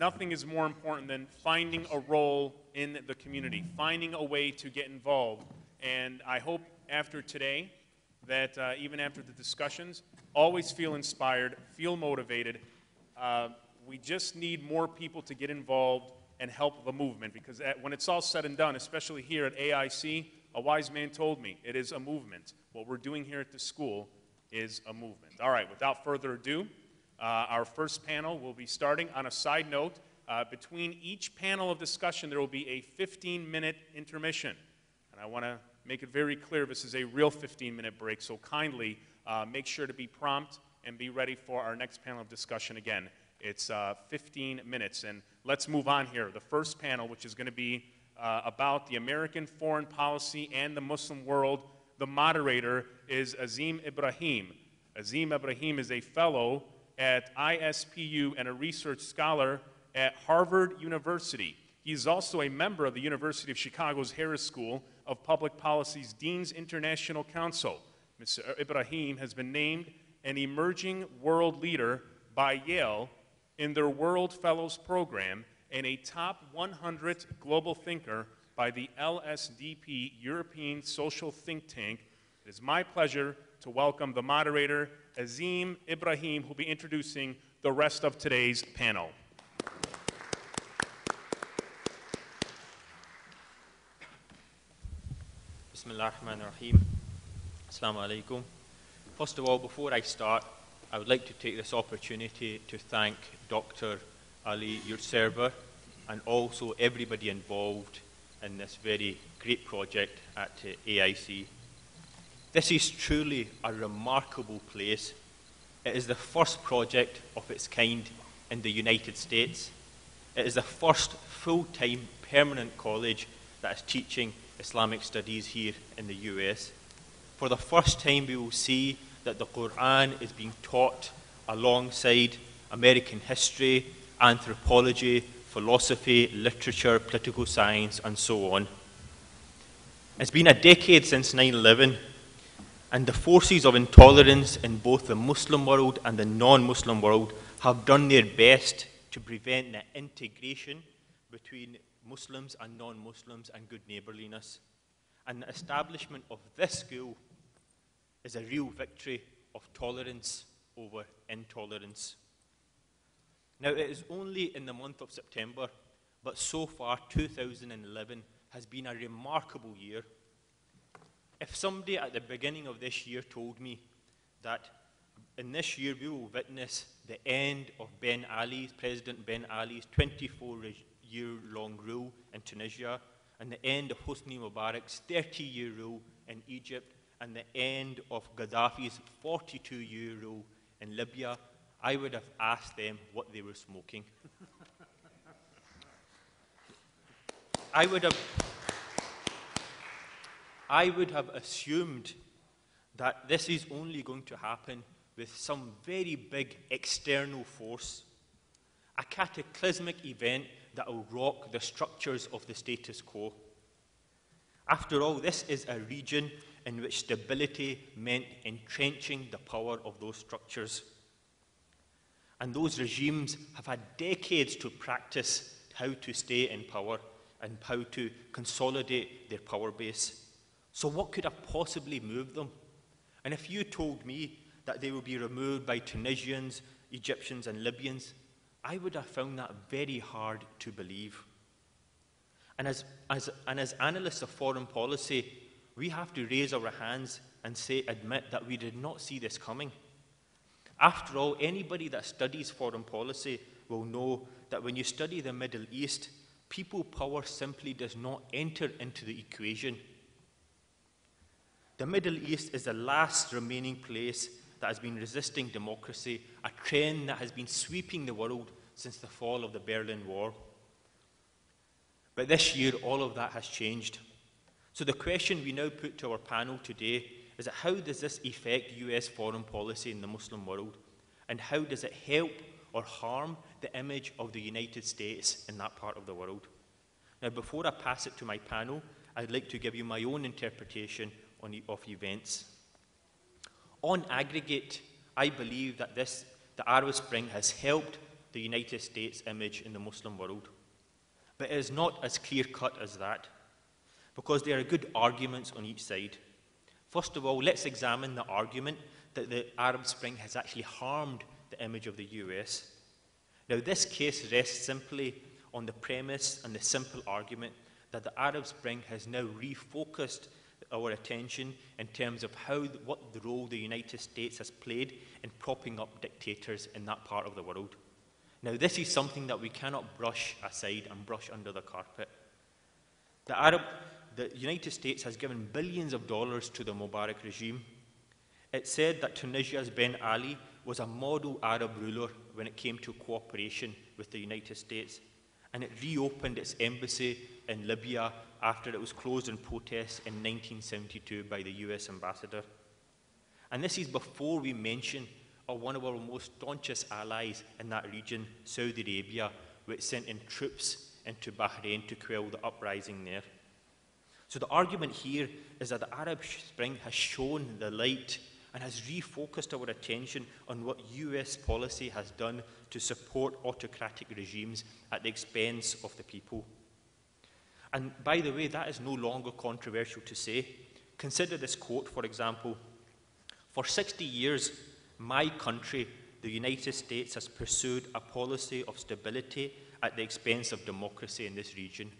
nothing is more important than finding a role in the community, finding a way to get involved. And I hope after today that even after the discussions, always feel inspired, feel motivated. We just need more people to get involved and help the movement, because when it's all said and done, especially here at AIC, a wise man told me, it is a movement. What we're doing here at the school is a movement. All right, without further ado, our first panel will be starting. On a side note, between each panel of discussion, there will be a 15-minute intermission. And I want to make it very clear, this is a real 15-minute break, so kindly make sure to be prompt and be ready for our next panel of discussion again. It's 15 minutes, and let's move on here. The first panel, which is going to be about the American foreign policy and the Muslim world. The moderator is Azeem Ibrahim. Azeem Ibrahim is a fellow at ISPU and a research scholar at Harvard University. He is also a member of the University of Chicago's Harris School of Public Policy's Dean's International Council. Mr. Ibrahim has been named an emerging world leader by Yale in their World Fellows Program and a top 100 global thinker by the LSDP European Social Think Tank. It is my pleasure to welcome the moderator, Azeem Ibrahim, who will be introducing the rest of today's panel. Bismillah ar-Rahman ar-Rahim. Assalamu alaikum. First of all, before I start, I would like to take this opportunity to thank Dr. Ali, your server, and also everybody involved in this very great project at AIC. This is truly a remarkable place. It is the first project of its kind in the United States. It is the first full-time permanent college that is teaching Islamic studies here in the US. For the first time, we will see that the Quran is being taught alongside American history, anthropology, philosophy, literature, political science, and so on. It's been a decade since 9/11, and the forces of intolerance in both the Muslim world and the non-Muslim world have done their best to prevent the integration between Muslims and non-Muslims and good neighbourliness. And the establishment of this school is a real victory of tolerance over intolerance. Now, it is only in the month of September, but so far 2011 has been a remarkable year. If somebody at the beginning of this year told me that in this year we will witness the end of President Ben Ali's 24-year-long rule in Tunisia, and the end of Hosni Mubarak's 30-year rule in Egypt, and the end of Gaddafi's 42-year rule in Libya, I would have asked them what they were smoking. I would have assumed that this is only going to happen with some very big external force, a cataclysmic event that will rock the structures of the status quo. After all, this is a region in which stability meant entrenching the power of those structures. And those regimes have had decades to practice how to stay in power and how to consolidate their power base. So what could have possibly moved them? And if you told me that they would be removed by Tunisians, Egyptians, and Libyans, I would have found that very hard to believe. And as analysts of foreign policy, we have to raise our hands and admit that we did not see this coming. After all, anybody that studies foreign policy will know that when you study the Middle East, people power simply does not enter into the equation. The Middle East is the last remaining place that has been resisting democracy, a trend that has been sweeping the world since the fall of the Berlin Wall. But this year, all of that has changed. So the question we now put to our panel today is that how does this affect US foreign policy in the Muslim world? And how does it help or harm the image of the United States in that part of the world? Now, before I pass it to my panel, I'd like to give you my own interpretation of events. On aggregate, I believe that the Arab Spring has helped the United States' image in the Muslim world. But it is not as clear-cut as that, because there are good arguments on each side. First of all, let's examine the argument that the Arab Spring has actually harmed the image of the US. Now, this case rests simply on the premise and the simple argument that the Arab Spring has now refocused our attention in terms of what the role the United States has played in propping up dictators in that part of the world. Now, this is something that we cannot brush aside and brush under the carpet. The United States has given billions of dollars to the Mubarak regime. It said that Tunisia's Ben Ali was a model Arab ruler when it came to cooperation with the United States, and it reopened its embassy in Libya after it was closed in protest in 1972 by the US ambassador. And this is before we mention one of our most staunchest allies in that region, Saudi Arabia, which sent in troops into Bahrain to quell the uprising there. So the argument here is that the Arab Spring has shone the light and has refocused our attention on what US policy has done to support autocratic regimes at the expense of the people. And by the way, that is no longer controversial to say. Consider this quote, for example. For 60 years, my country, the United States, has pursued a policy of stability at the expense of democracy in this region.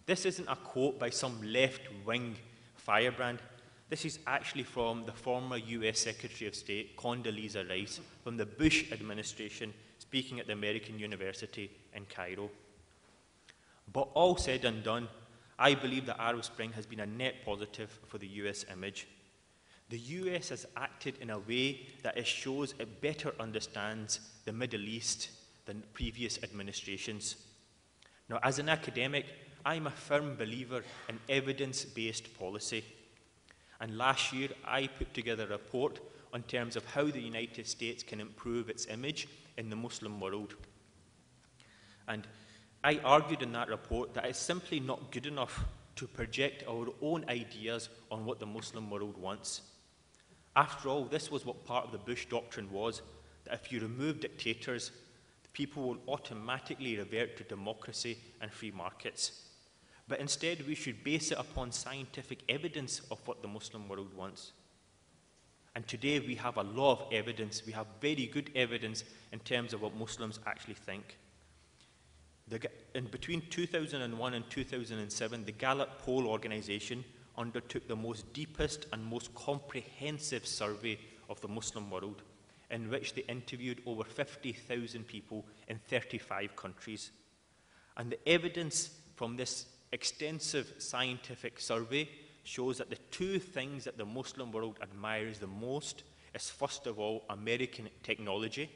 This isn't a quote by some left-wing firebrand. This is actually from the former US Secretary of State, Condoleezza Rice, from the Bush administration, speaking at the American University in Cairo. But all said and done, I believe the Arab Spring has been a net positive for the US image. The US has acted in a way that it shows it better understands the Middle East than previous administrations. Now, as an academic, I'm a firm believer in evidence-based policy. And last year, I put together a report on terms of how the United States can improve its image in the Muslim world. And I argued in that report that it's simply not good enough to project our own ideas on what the Muslim world wants. After all, this was what part of the Bush doctrine was, that if you remove dictators, the people will automatically revert to democracy and free markets. But instead, we should base it upon scientific evidence of what the Muslim world wants. And today, we have a lot of evidence. We have very good evidence in terms of what Muslims actually think. Between 2001 and 2007, the Gallup poll organization undertook the most deepest and most comprehensive survey of the Muslim world, in which they interviewed over 50,000 people in 35 countries. And the evidence from this extensive scientific survey shows that the two things that the Muslim world admires the most is, first of all, American technology.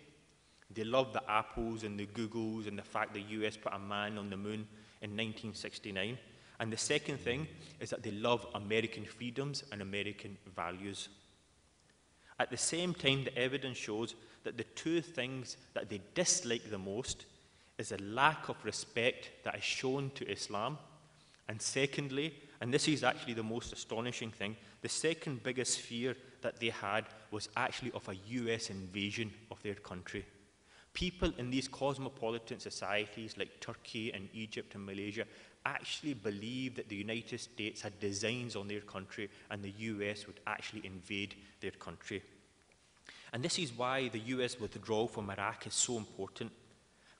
They love the Apples and the Googles and the fact the US put a man on the moon in 1969. And the second thing is that they love American freedoms and American values. At the same time, the evidence shows that the two things that they dislike the most is a lack of respect that is shown to Islam. And secondly, and this is actually the most astonishing thing, the second biggest fear that they had was actually of a US invasion of their country. People in these cosmopolitan societies like Turkey and Egypt and Malaysia actually believed that the United States had designs on their country and the US would actually invade their country. And this is why the US withdrawal from Iraq is so important,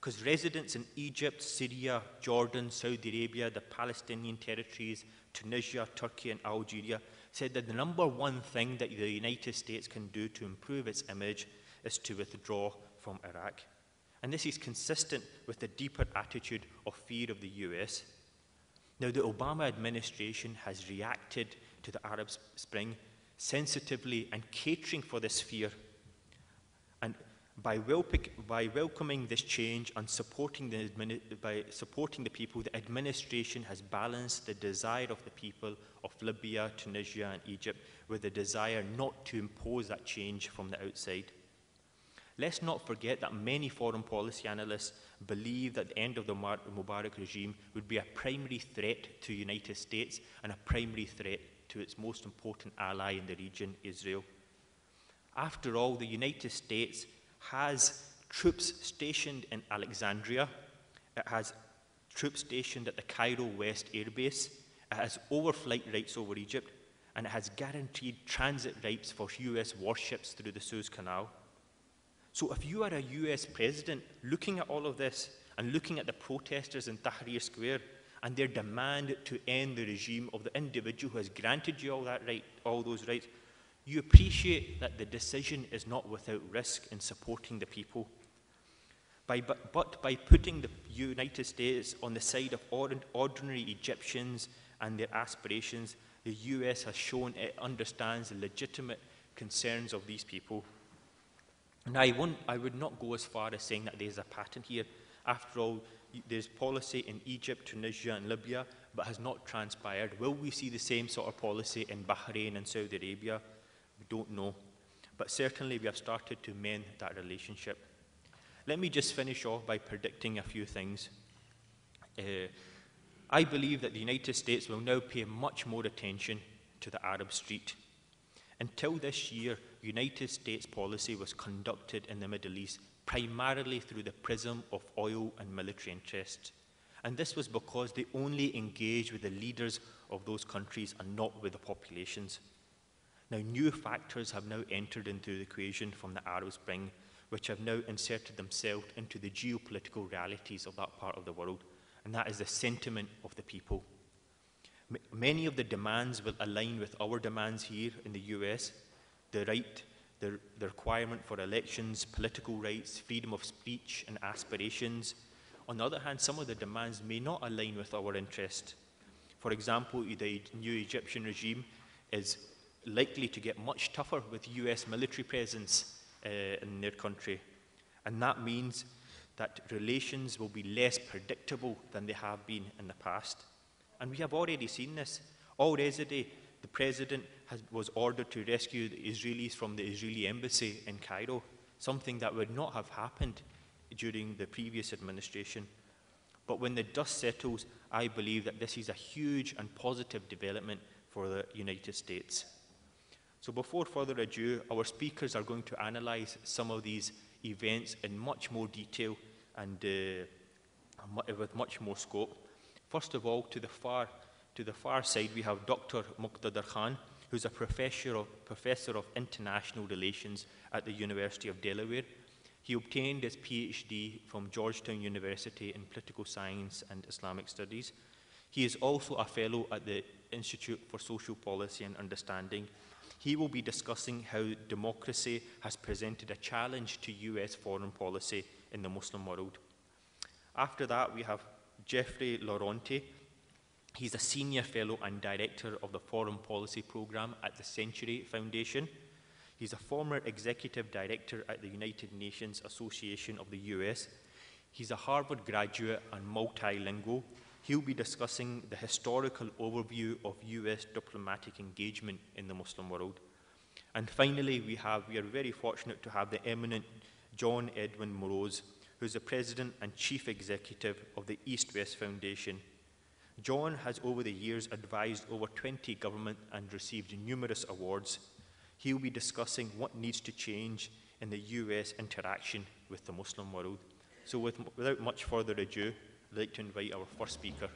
because residents in Egypt, Syria, Jordan, Saudi Arabia, the Palestinian territories, Tunisia, Turkey and Algeria said that the number one thing that the United States can do to improve its image is to withdraw from Iraq. And this is consistent with the deeper attitude of fear of the US. Now, the Obama administration has reacted to the Arab Spring sensitively and catering for this fear. And by welcoming this change and supporting the people, the administration has balanced the desire of the people of Libya, Tunisia, and Egypt with the desire not to impose that change from the outside. Let's not forget that many foreign policy analysts believe that the end of the Mubarak regime would be a primary threat to the United States and a primary threat to its most important ally in the region, Israel. After all, the United States has troops stationed in Alexandria. It has troops stationed at the Cairo West Air Base. It has overflight rights over Egypt, and it has guaranteed transit rights for US warships through the Suez Canal. So if you are a US president looking at all of this and looking at the protesters in Tahrir Square and their demand to end the regime of the individual who has granted you all those rights, you appreciate that the decision is not without risk in supporting the people. But by putting the United States on the side of ordinary Egyptians and their aspirations, the US has shown it understands the legitimate concerns of these people. And I would not go as far as saying that there's a pattern here. After all, there's policy in Egypt, Tunisia and Libya, but has not transpired. Will we see the same sort of policy in Bahrain and Saudi Arabia? We don't know. But certainly we have started to mend that relationship. Let me just finish off by predicting a few things. I believe that the United States will now pay much more attention to the Arab street. Until this year, United States policy was conducted in the Middle East primarily through the prism of oil and military interests. And this was because they only engaged with the leaders of those countries and not with the populations. Now, new factors have now entered into the equation from the Arab Spring, which have now inserted themselves into the geopolitical realities of that part of the world, and that is the sentiment of the people. Many of the demands will align with our demands here in the US, the requirement for elections, political rights, freedom of speech and aspirations. On the other hand, some of the demands may not align with our interest. For example, the new Egyptian regime is likely to get much tougher with US military presence in their country. And that means that relations will be less predictable than they have been in the past. And we have already seen this. Already, the president was ordered to rescue the Israelis from the Israeli embassy in Cairo, something that would not have happened during the previous administration. But when the dust settles, I believe that this is a huge and positive development for the United States. So before further ado, our speakers are going to analyse some of these events in much more detail and with much more scope. First of all, to the far side, we have Dr. Muqtada Khan, who's a professor of international relations at the University of Delaware. He obtained his PhD from Georgetown University in political science and Islamic studies. He is also a fellow at the Institute for Social Policy and Understanding. He will be discussing how democracy has presented a challenge to US foreign policy in the Muslim world. After that, we have Jeffrey Laurenti. He's a senior fellow and director of the Foreign Policy Program at the Century Foundation. He's a former executive director at the United Nations Association of the US. He's a Harvard graduate and multilingual. He'll be discussing the historical overview of US diplomatic engagement in the Muslim world. And finally, we are very fortunate to have the eminent John Edwin Morose, who's the president and chief executive of the East-West Foundation. John has over the years advised over 20 governments and received numerous awards. He'll be discussing what needs to change in the US interaction with the Muslim world. So without much further ado, I'd like to invite our first speaker.